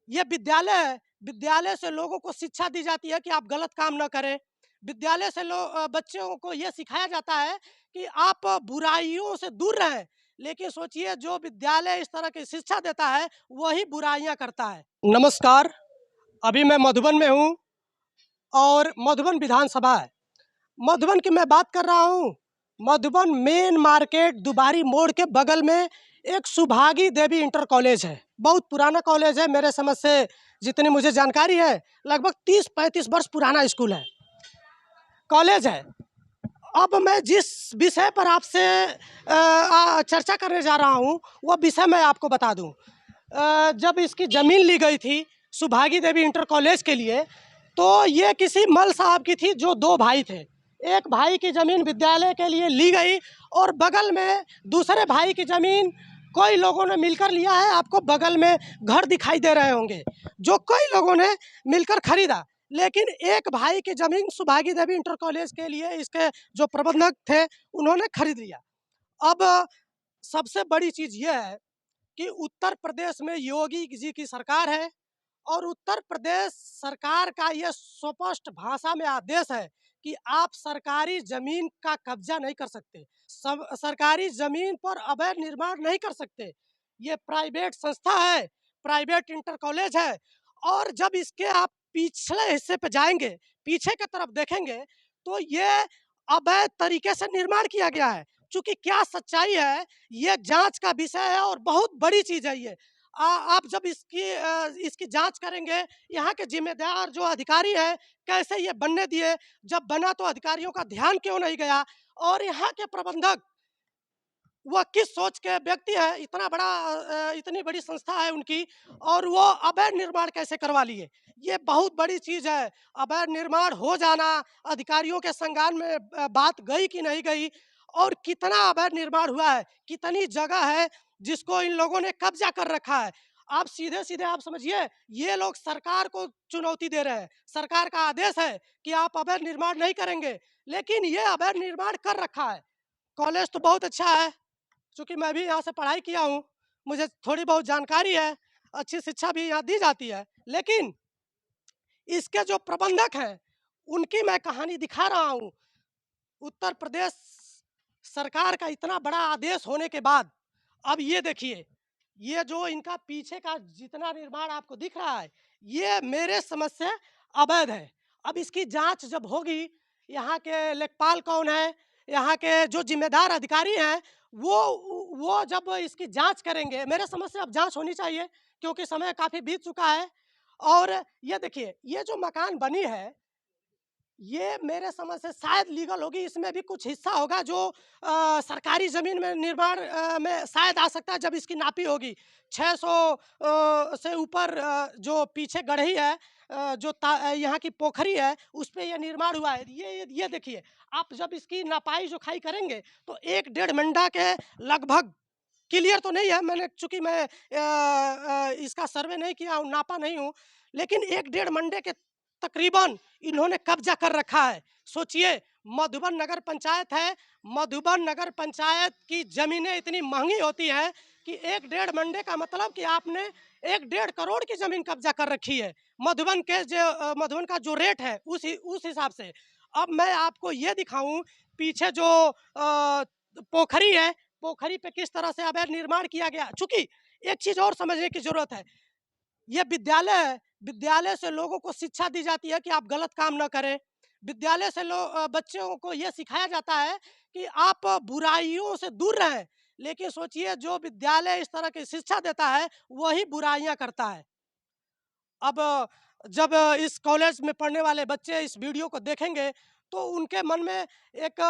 ये विद्यालय है। विद्यालय से लोगों को शिक्षा दी जाती है कि आप गलत काम ना करें। विद्यालय से बच्चों को ये सिखाया जाता है कि आप बुराइयों से दूर रहें। लेकिन सोचिए, जो विद्यालय इस तरह की शिक्षा देता है वही बुराइयां करता है। नमस्कार, अभी मैं मधुबन में हूँ और मधुबन विधानसभा है। मधुबन की मैं बात कर रहा हूँ। मधुबन मेन मार्केट दुबारी मोड़ के बगल में एक सुभागी देवी इंटर कॉलेज है। बहुत पुराना कॉलेज है, मेरे समझ से जितनी मुझे जानकारी है लगभग 30-35 वर्ष पुराना स्कूल है, कॉलेज है। अब मैं जिस विषय पर आपसे चर्चा करने जा रहा हूँ वो विषय मैं आपको बता दूँ। जब इसकी ज़मीन ली गई थी सुभागी देवी इंटर कॉलेज के लिए, तो ये किसी मल साहब की थी जो दो भाई थे। एक भाई की ज़मीन विद्यालय के लिए ली गई और बगल में दूसरे भाई की ज़मीन कई लोगों ने मिलकर लिया है। आपको बगल में घर दिखाई दे रहे होंगे जो कई लोगों ने मिलकर खरीदा। लेकिन एक भाई की ज़मीन सुभागी देवी इंटर कॉलेज के लिए इसके जो प्रबंधक थे उन्होंने खरीद लिया। अब सबसे बड़ी चीज़ ये है कि उत्तर प्रदेश में योगी जी की सरकार है और उत्तर प्रदेश सरकार का यह स्पष्ट भाषा में आदेश है कि आप सरकारी जमीन का कब्जा नहीं कर सकते, सब सरकारी जमीन पर अवैध निर्माण नहीं कर सकते। ये प्राइवेट संस्था है, प्राइवेट इंटर कॉलेज है। और जब इसके आप पिछले हिस्से पे जाएंगे, पीछे की तरफ देखेंगे, तो ये अवैध तरीके से निर्माण किया गया है। चूंकि क्या सच्चाई है ये जांच का विषय है और बहुत बड़ी चीज है ये। आप जब इसकी जांच करेंगे, यहाँ के जिम्मेदार जो अधिकारी हैं कैसे ये बनने दिए, जब बना तो अधिकारियों का ध्यान क्यों नहीं गया, और यहाँ के प्रबंधक वह किस सोच के व्यक्ति हैं, इतना बड़ा इतनी बड़ी संस्था है उनकी, और वो अवैध निर्माण कैसे करवा लिए। ये बहुत बड़ी चीज है। अवैध निर्माण हो जाना, अधिकारियों के संज्ञान में बात गई कि नहीं गई, और कितना अवैध निर्माण हुआ है, कितनी जगह है जिसको इन लोगों ने कब्जा कर रखा है। आप सीधे सीधे आप समझिए, ये लोग सरकार को चुनौती दे रहे हैं। सरकार का आदेश है कि आप अवैध निर्माण नहीं करेंगे, लेकिन ये अवैध निर्माण कर रखा है। कॉलेज तो बहुत अच्छा है, चूँकि मैं भी यहाँ से पढ़ाई किया हूँ, मुझे थोड़ी बहुत जानकारी है, अच्छी शिक्षा भी यहाँ दी जाती है। लेकिन इसके जो प्रबंधक हैं, उनकी मैं कहानी दिखा रहा हूँ। उत्तर प्रदेश सरकार का इतना बड़ा आदेश होने के बाद, अब ये देखिए, ये जो इनका पीछे का जितना निर्माण आपको दिख रहा है, ये मेरे समझ से अवैध है। अब इसकी जांच जब होगी, यहाँ के लेखपाल कौन है, यहाँ के जो जिम्मेदार अधिकारी हैं, वो जब इसकी जांच करेंगे, मेरे समझ से अब जांच होनी चाहिए क्योंकि समय काफ़ी बीत चुका है। और ये देखिए, ये जो मकान बनी है, ये मेरे समझ से शायद लीगल होगी। इसमें भी कुछ हिस्सा होगा जो सरकारी ज़मीन में निर्माण में शायद आ सकता है जब इसकी नापी होगी। 600 से ऊपर जो पीछे गढ़ी है, यहाँ की पोखरी है, उस पे ये निर्माण हुआ है। ये देखिए, आप जब इसकी नपाई जोखाई करेंगे तो 1 डेढ़ मंडा के लगभग, क्लियर तो नहीं है, मैंने चूँकि मैं इसका सर्वे नहीं किया हूँ, नापा नहीं हूँ, लेकिन 1 डेढ़ मंडे के तकरीबन इन्होंने कब्जा कर रखा है। सोचिए, मधुबन नगर पंचायत है, मधुबन नगर पंचायत की ज़मीनें इतनी महँगी होती हैं कि 1 डेढ़ मंडे का मतलब कि आपने 1 डेढ़ करोड़ की ज़मीन कब्जा कर रखी है। मधुबन का जो रेट है उस हिसाब से। अब मैं आपको ये दिखाऊँ, पीछे जो पोखरी है, पोखरी पे किस तरह से अवैध निर्माण किया गया। चूँकि एक चीज़ और समझने की ज़रूरत है, ये विद्यालय है, विद्यालय से लोगों को शिक्षा दी जाती है कि आप गलत काम ना करें। विद्यालय से बच्चों को ये सिखाया जाता है कि आप बुराइयों से दूर रहें। लेकिन सोचिए, जो विद्यालय इस तरह की शिक्षा देता है वही बुराइयां करता है। अब जब इस कॉलेज में पढ़ने वाले बच्चे इस वीडियो को देखेंगे तो उनके मन में एक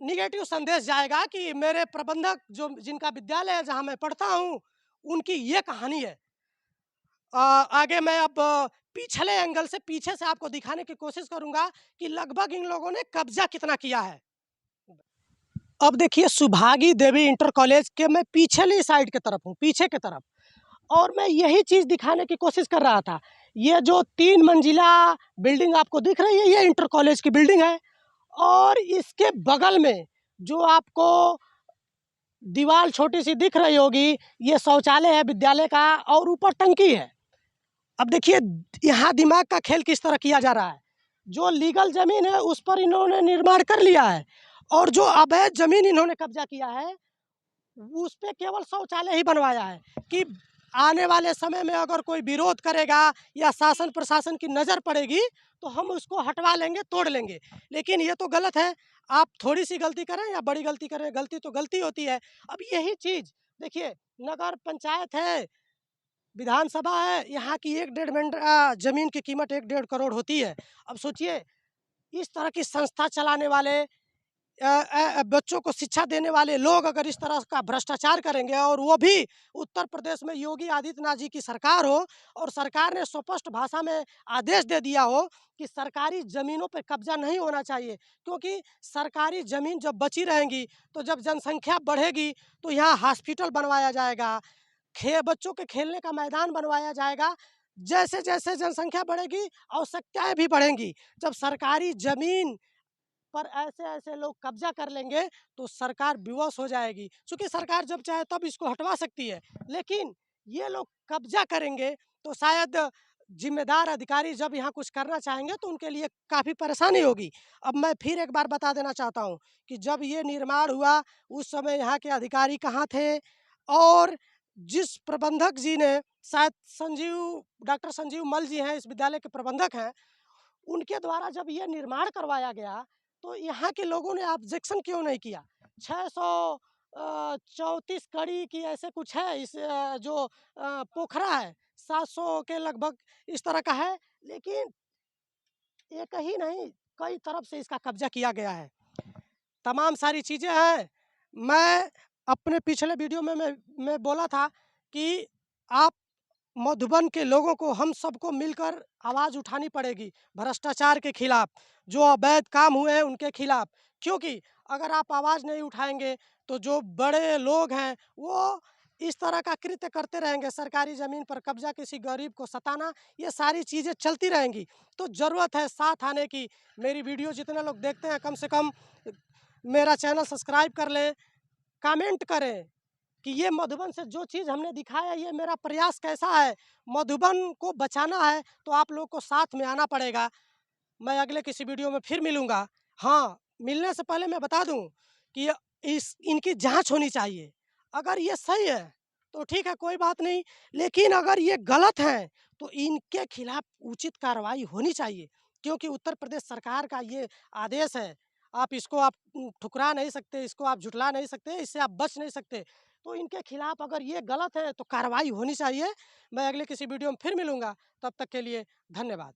निगेटिव संदेश जाएगा कि मेरे प्रबंधक जो जिनका विद्यालय है जहाँ मैं पढ़ता हूँ, उनकी ये कहानी है। आगे मैं अब पिछले एंगल से, पीछे से आपको दिखाने की कोशिश करूंगा कि लगभग इन लोगों ने कब्जा कितना किया है। अब देखिए, सुभागी देवी इंटर कॉलेज के मैं पिछली साइड की तरफ हूँ, पीछे की तरफ, और मैं यही चीज़ दिखाने की कोशिश कर रहा था। ये जो 3 मंजिला बिल्डिंग आपको दिख रही है, ये इंटर कॉलेज की बिल्डिंग है। और इसके बगल में जो आपको दीवार छोटी सी दिख रही होगी, ये शौचालय है विद्यालय का, और ऊपर टंकी है। अब देखिए यहाँ दिमाग का खेल किस तरह किया जा रहा है। जो लीगल जमीन है उस पर इन्होंने निर्माण कर लिया है, और जो अवैध जमीन इन्होंने कब्जा किया है उस पे केवल शौचालय ही बनवाया है कि आने वाले समय में अगर कोई विरोध करेगा या शासन प्रशासन की नज़र पड़ेगी तो हम उसको हटवा लेंगे, तोड़ लेंगे। लेकिन ये तो गलत है। आप थोड़ी सी गलती करें या बड़ी गलती करें, गलती तो गलती होती है। अब यही चीज़ देखिए, नगर पंचायत है, विधानसभा है, यहाँ की 1 डेढ़ ज़मीन की कीमत 1 डेढ़ करोड़ होती है। अब सोचिए, इस तरह की संस्था चलाने वाले, बच्चों को शिक्षा देने वाले लोग अगर इस तरह का भ्रष्टाचार करेंगे, और वो भी उत्तर प्रदेश में योगी आदित्यनाथ जी की सरकार हो, और सरकार ने स्पष्ट भाषा में आदेश दे दिया हो कि सरकारी ज़मीनों पे कब्जा नहीं होना चाहिए, क्योंकि सरकारी ज़मीन जब बची रहेंगी तो जब जनसंख्या बढ़ेगी तो यहाँ हॉस्पिटल बनवाया जाएगा, बच्चों के खेलने का मैदान बनवाया जाएगा। जैसे जैसे जनसंख्या बढ़ेगी आवश्यकताएं भी बढ़ेंगी। जब सरकारी ज़मीन पर ऐसे-ऐसे लोग कब्जा कर लेंगे तो सरकार विवश हो जाएगी। चूँकि सरकार जब चाहे तब इसको हटवा सकती है, लेकिन ये लोग कब्जा करेंगे तो शायद ज़िम्मेदार अधिकारी जब यहाँ कुछ करना चाहेंगे तो उनके लिए काफ़ी परेशानी होगी। अब मैं फिर एक बार बता देना चाहता हूँ कि जब ये निर्माण हुआ उस समय यहाँ के अधिकारी कहाँ थे, और जिस प्रबंधक जी ने, शायद डॉक्टर संजीव मल जी हैं, इस विद्यालय के प्रबंधक हैं, उनके द्वारा जब ये निर्माण करवाया गया तो यहाँ के लोगों ने ऑब्जेक्शन क्यों नहीं किया। 634 कड़ी की ऐसे कुछ है इस जो पोखरा है, 700 के लगभग इस तरह का है, लेकिन एक ही नहीं, कई तरफ से इसका कब्जा किया गया है। तमाम सारी चीज़ें हैं। मैं अपने पिछले वीडियो में मैं बोला था कि आप मधुबन के लोगों को, हम सबको मिलकर आवाज़ उठानी पड़ेगी भ्रष्टाचार के खिलाफ, जो अवैध काम हुए हैं उनके खिलाफ। क्योंकि अगर आप आवाज़ नहीं उठाएँगे तो जो बड़े लोग हैं वो इस तरह का कृत्य करते रहेंगे, सरकारी ज़मीन पर कब्ज़ा, किसी गरीब को सताना, ये सारी चीज़ें चलती रहेंगी। तो ज़रूरत है साथ आने की। मेरी वीडियो जितने लोग देखते हैं कम से कम मेरा चैनल सब्सक्राइब कर लें, कमेंट करें कि ये मधुबन से जो चीज़ हमने दिखाया, ये मेरा प्रयास कैसा है। मधुबन को बचाना है तो आप लोग को साथ में आना पड़ेगा। मैं अगले किसी वीडियो में फिर मिलूँगा। हाँ, मिलने से पहले मैं बता दूँ कि इनकी जाँच होनी चाहिए। अगर ये सही है तो ठीक है, कोई बात नहीं, लेकिन अगर ये गलत हैं तो इनके खिलाफ उचित कार्रवाई होनी चाहिए, क्योंकि उत्तर प्रदेश सरकार का ये आदेश है। आप इसको ठुकरा नहीं सकते, इसको आप झुठला नहीं सकते, इससे आप बच नहीं सकते। तो इनके खिलाफ अगर ये गलत है तो कार्रवाई होनी चाहिए। मैं अगले किसी वीडियो में फिर मिलूँगा, तब तक के लिए धन्यवाद।